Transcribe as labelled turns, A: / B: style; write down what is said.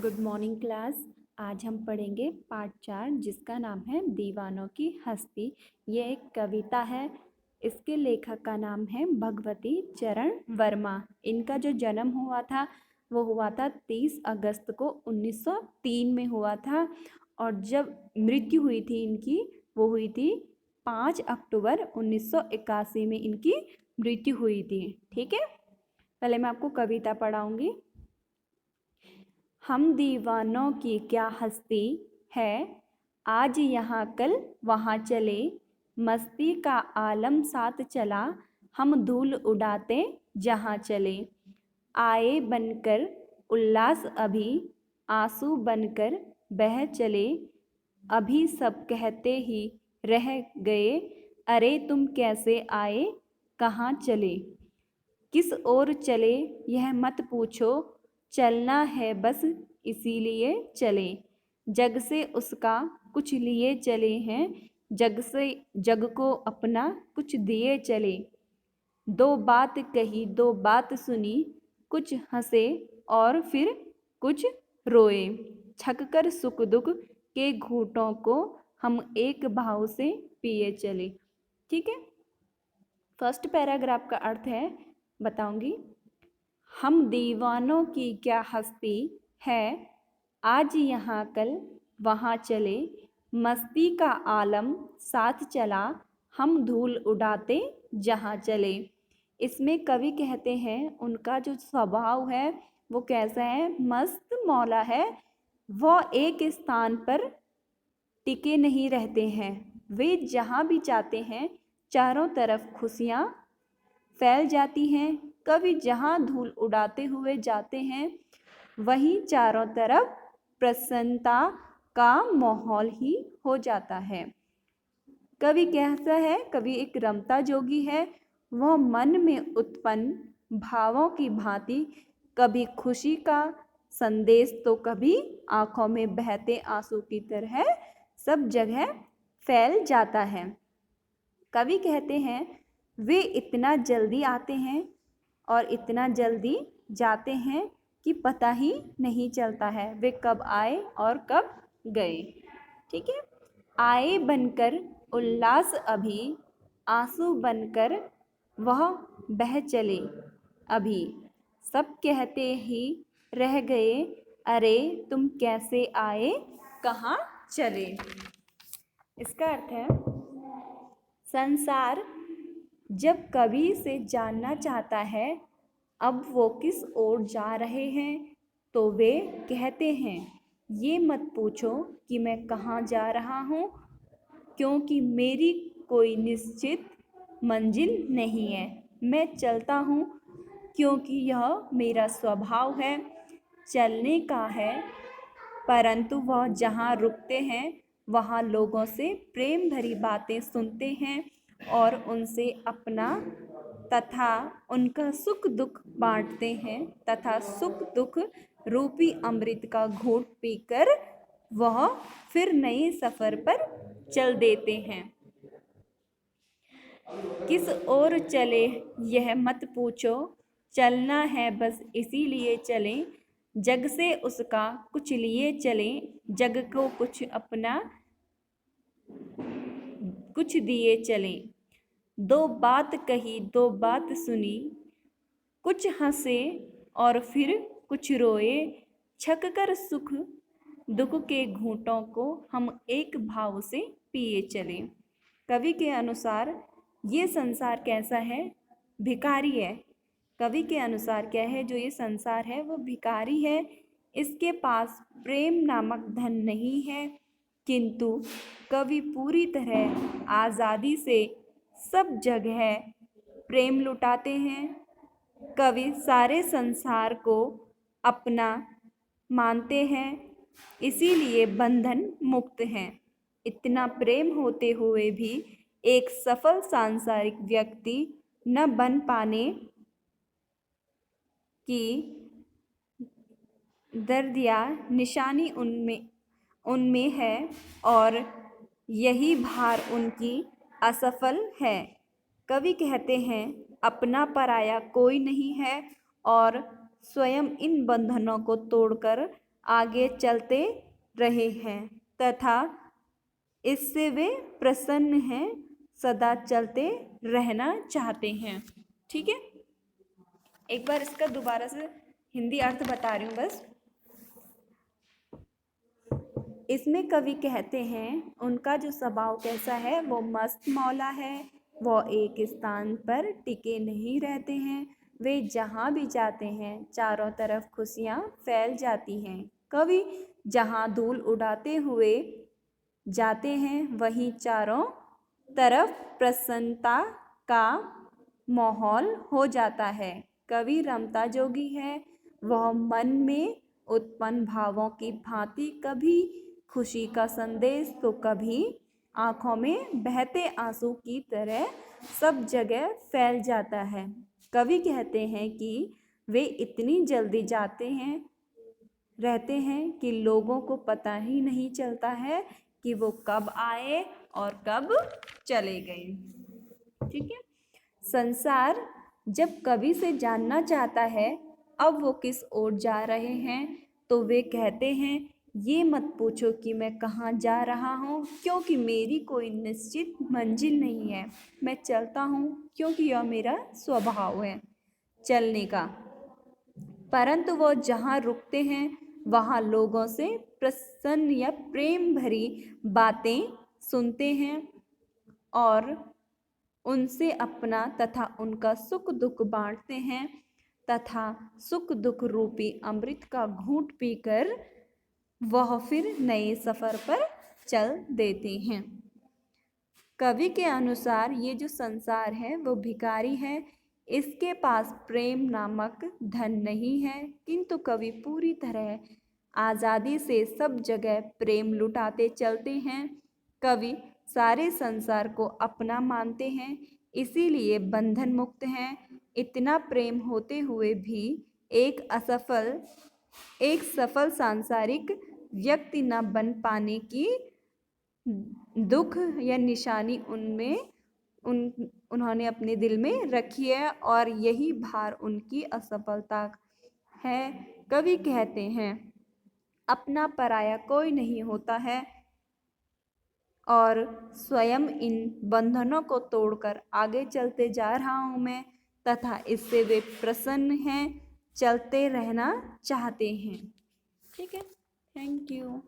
A: Good morning class. आज हम पढ़ेंगे पार्ट 4 जिसका नाम है दीवानों की हस्ती। ये एक कविता है। इसके लेखक का नाम है भगवती चरण वर्मा। इनका जो जन्म हुआ था वो हुआ था 30 अगस्त को 1903 में हुआ था, और जब मृत्यु हुई थी इनकी वो हुई थी 5 अक्टूबर 1981 में इनकी मृत्यु हुई थी। ठीक है, पहले मैं आपको कविता पढ़ाऊंगी। हम दीवानों की क्या हस्ती है, आज यहाँ कल वहाँ चले, मस्ती का आलम साथ चला, हम धूल उड़ाते जहाँ चले। आए बनकर उल्लास अभी, आंसू बनकर बह चले, अभी सब कहते ही रह गए, अरे तुम कैसे आए कहाँ चले। किस ओर चले यह मत पूछो, चलना है बस इसीलिए चले, जग से उसका कुछ लिए चले हैं, जग से जग को अपना कुछ दिए चले। दो बात कही दो बात सुनी, कुछ हंसे और फिर कुछ रोए, छक कर सुख दुख के घूंटों को हम एक भाव से पिए चले। ठीक है, फर्स्ट पैराग्राफ का अर्थ है बताऊंगी। हम दीवानों की क्या हस्ती है, आज यहाँ कल वहाँ चले, मस्ती का आलम साथ चला, हम धूल उड़ाते जहाँ चले। इसमें कवि कहते हैं उनका जो स्वभाव है वो कैसा है, मस्त मौला है। वह एक स्थान पर टिके नहीं रहते हैं, वे जहाँ भी जाते हैं चारों तरफ खुशियाँ फैल जाती हैं। कवि जहाँ धूल उड़ाते हुए जाते हैं वहीं चारों तरफ प्रसन्नता का माहौल ही हो जाता है। कवि कैसा है, कवि एक रमता जोगी है। वह मन में उत्पन्न भावों की भांति कभी खुशी का संदेश तो कभी आंखों में बहते आंसू की तरह सब जगह फैल जाता है। कवि कहते हैं वे इतना जल्दी आते हैं और इतना जल्दी जाते हैं कि पता ही नहीं चलता है वे कब आए और कब गए। ठीक है, आए बनकर उल्लास अभी, आंसू बनकर वह बह चले, अभी सब कहते ही रह गए, अरे तुम कैसे आए कहाँ चले। इसका अर्थ है संसार जब कवि से जानना चाहता है अब वो किस ओर जा रहे हैं तो वे कहते हैं ये मत पूछो कि मैं कहाँ जा रहा हूँ, क्योंकि मेरी कोई निश्चित मंजिल नहीं है। मैं चलता हूँ क्योंकि यह मेरा स्वभाव है, चलने का है। परंतु वह जहाँ रुकते हैं वहाँ लोगों से प्रेम भरी बातें सुनते हैं और उनसे अपना तथा उनका सुख दुख बांटते हैं, तथा सुख दुख रूपी अमृत का घूंट पीकर वह फिर नए सफर पर चल देते हैं। किस ओर चले यह मत पूछो, चलना है बस इसीलिए चलें, जग से उसका कुछ लिए चलें, जग को कुछ अपना कुछ दिए चलें। दो बात कही दो बात सुनी, कुछ हंसे और फिर कुछ रोए, छक कर सुख दुख के घूंटों को हम एक भाव से पिए चले। कवि के अनुसार ये संसार कैसा है, भिखारी है। कवि के अनुसार क्या है, जो ये संसार है वो भिखारी है। इसके पास प्रेम नामक धन नहीं है, किंतु कवि पूरी तरह आज़ादी से सब जगह प्रेम लुटाते हैं। कवि सारे संसार को अपना मानते हैं, इसीलिए बंधन मुक्त हैं। इतना प्रेम होते हुए भी एक सफल सांसारिक व्यक्ति न बन पाने की दर्द या निशानी उनमें है, और यही भार उनकी असफल है। कवि कहते हैं अपना पराया कोई नहीं है, और स्वयं इन बंधनों को तोड़कर आगे चलते रहे हैं तथा इससे वे प्रसन्न हैं, सदा चलते रहना चाहते हैं। ठीक है, एक बार इसका दोबारा से हिंदी अर्थ बता रही हूँ बस। इसमें कवि कहते हैं उनका जो स्वभाव कैसा है, वो मस्त मौला है। वो एक स्थान पर टिके नहीं रहते हैं, वे जहाँ भी जाते हैं चारों तरफ खुशियाँ फैल जाती हैं। कवि जहाँ धूल उड़ाते हुए जाते हैं वहीं चारों तरफ प्रसन्नता का माहौल हो जाता है। कवि रमता जोगी है, वह मन में उत्पन्न भावों की भांति कभी खुशी का संदेश तो कभी आंखों में बहते आंसू की तरह सब जगह फैल जाता है। कवि कहते हैं कि वे इतनी जल्दी जाते हैं रहते हैं कि लोगों को पता ही नहीं चलता है कि वो कब आए और कब चले गए। ठीक है, संसार जब कवि से जानना चाहता है अब वो किस ओर जा रहे हैं, तो वे कहते हैं ये मत पूछो कि मैं कहाँ जा रहा हूँ, क्योंकि मेरी कोई निश्चित मंजिल नहीं है। मैं चलता हूँ क्योंकि यह मेरा स्वभाव है चलने का। परंतु वो जहाँ रुकते हैं वहाँ लोगों से प्रसन्न या प्रेम भरी बातें सुनते हैं और उनसे अपना तथा उनका सुख दुख बांटते हैं तथा सुख दुख रूपी अमृत का घूंट पीकर वह फिर नए सफ़र पर चल देते हैं। कवि के अनुसार ये जो संसार है वो भिखारी है, इसके पास प्रेम नामक धन नहीं है, किंतु कवि पूरी तरह आज़ादी से सब जगह प्रेम लुटाते चलते हैं। कवि सारे संसार को अपना मानते हैं, इसीलिए बंधन मुक्त हैं। इतना प्रेम होते हुए भी एक सफल सांसारिक व्यक्ति न बन पाने की दुख या निशानी उन्होंने अपने दिल में रखी है और यही भार उनकी असफलता है। कवि कहते हैं अपना पराया कोई नहीं होता है और स्वयं इन बंधनों को तोड़कर आगे चलते जा रहा हूँ मैं तथा इससे वे प्रसन्न हैं, चलते रहना चाहते हैं। ठीक है, थैंक यू।